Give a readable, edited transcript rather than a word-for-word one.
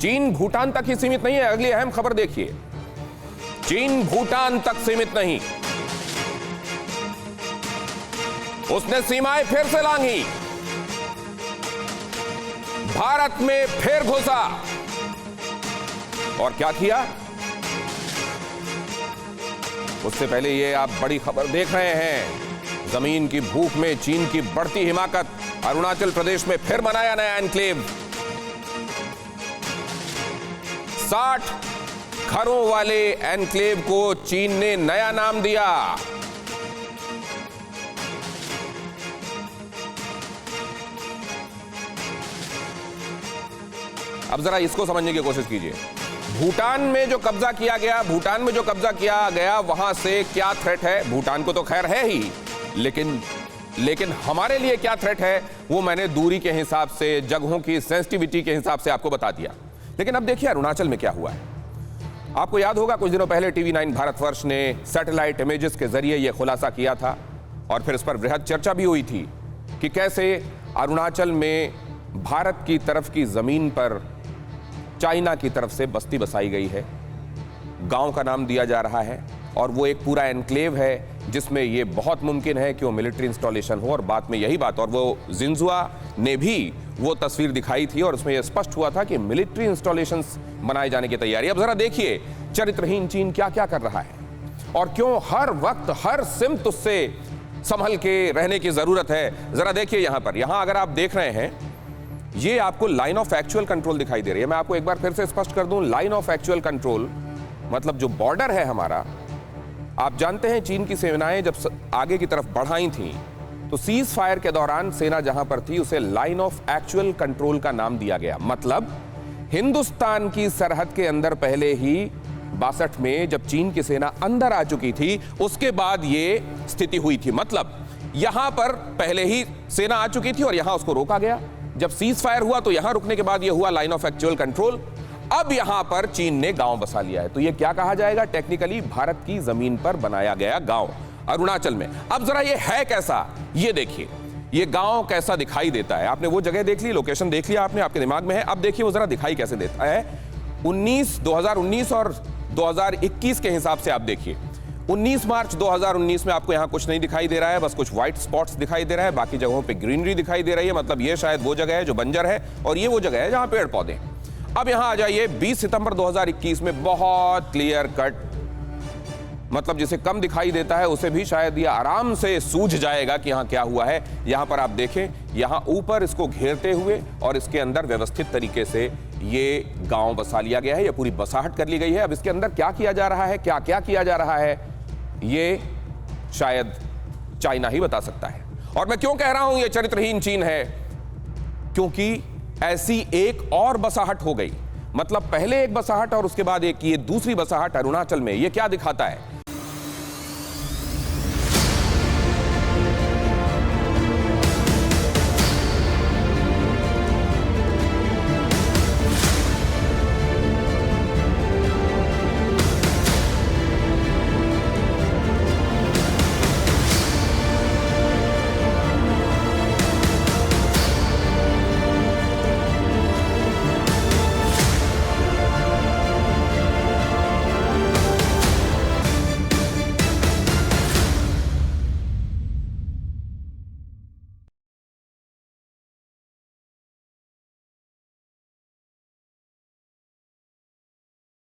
चीन भूटान तक ही सीमित नहीं है। अगली अहम खबर देखिए, चीन भूटान तक सीमित नहीं, उसने सीमाएं फिर से लांघी, भारत में फिर घुसा और क्या किया। उससे पहले ये आप बड़ी खबर देख रहे हैं, जमीन की भूख में चीन की बढ़ती हिमाकत, अरुणाचल प्रदेश में फिर बनाया नया एन्क्लेव। 60 घरों वाले एन्क्लेव को चीन ने नया नाम दिया। अब जरा इसको समझने की कोशिश कीजिए। भूटान में जो कब्जा किया गया, वहां से क्या थ्रेट है। भूटान को तो खैर है ही, लेकिन हमारे लिए क्या थ्रेट है वो मैंने दूरी के हिसाब से, जगहों की सेंसिटिविटी के हिसाब से आपको बता दिया। लेकिन अब देखिए अरुणाचल में क्या हुआ है। आपको याद होगा कुछ दिनों पहले TV9 भारतवर्ष ने सैटेलाइट इमेजेस के जरिए यह खुलासा किया था और फिर इस पर बृहद चर्चा भी हुई थी कि कैसे अरुणाचल में भारत की तरफ की जमीन पर चाइना की तरफ से बस्ती बसाई गई है, गांव का नाम दिया जा रहा है और वो एक पूरा एनक्लेव है जिसमें ये बहुत मुमकिन है कि वो मिलिट्री इंस्टॉलेशन हो। और बात में यही बात, और वो जिन्जुआ ने भी वो तस्वीर दिखाई थी और उसमें यह स्पष्ट हुआ था कि मिलिट्री इंस्टॉलेशंस बनाए जाने की तैयारी। अब जरा देखिए चरित्रहीन चीन क्या क्या कर रहा है और क्यों हर वक्त हर सिमत उससे संभल के रहने की जरूरत है। जरा देखिए यहां अगर आप देख रहे हैं, ये आपको लाइन ऑफ एक्चुअल कंट्रोल दिखाई दे रही है। मैं आपको एक बार फिर से स्पष्ट कर दूं, लाइन ऑफ एक्चुअल कंट्रोल मतलब जो बॉर्डर है हमारा। आप जानते हैं चीन की सेनाएं जब आगे की तरफ बढ़ाई थी तो सीज फायर के दौरान सेना जहां पर थी उसे लाइन ऑफ एक्चुअल कंट्रोल का नाम दिया गया। मतलब हिंदुस्तान की सरहद के अंदर पहले ही 62 में जब चीन की सेना अंदर आ चुकी थी उसके बाद ये स्थिति हुई थी। मतलब यहां पर पहले ही सेना आ चुकी थी और यहां उसको रोका गया। जब सीज फायर हुआ तो यहां रुकने के बाद यह हुआ लाइन ऑफ एक्चुअल कंट्रोल। अब यहां पर चीन ने गांव बसा लिया है, तो यह क्या कहा जाएगा, टेक्निकली भारत की जमीन पर बनाया गया गांव अरुणाचल में। अब जरा यह है कैसा, यह देखिए, यह गांव कैसा दिखाई देता है। आपने वो जगह देख ली, लोकेशन देख लिया आपने, आपके दिमाग में है। अब देखिए वो जरा दिखाई कैसे देता है। 2019 और 2021 के हिसाब से आप देखिए। 19 मार्च 2019 में आपको यहां कुछ नहीं दिखाई दे रहा है, बस कुछ व्हाइट स्पॉट्स दिखाई दे रहा है, बाकी जगहों पे ग्रीनरी दिखाई दे रही है। मतलब ये शायद वो जगह है जो बंजर है और ये वो जगह है जहां पेड़ पौधे। अब यहां आ जाइए 20 सितंबर 2021 में बहुत क्लियर कट, मतलब जिसे कम दिखाई देता है उसे भी शायद ये आराम से सूझ जाएगा कि यहां क्या हुआ है। यहां पर आप देखें, यहां ऊपर इसको घेरते हुए और इसके अंदर व्यवस्थित तरीके से ये गांव बसा लिया गया है, ये पूरी बसाहट कर ली गई है। अब इसके अंदर क्या किया जा रहा है, क्या क्या किया जा रहा है, ये शायद चाइना ही बता सकता है। और मैं क्यों कह रहा हूं ये चरित्रहीन चीन है, क्योंकि ऐसी एक और बसाहट हो गई। मतलब पहले एक बसाहट और उसके बाद एक ये दूसरी बसाहट अरुणाचल में। ये क्या दिखाता है,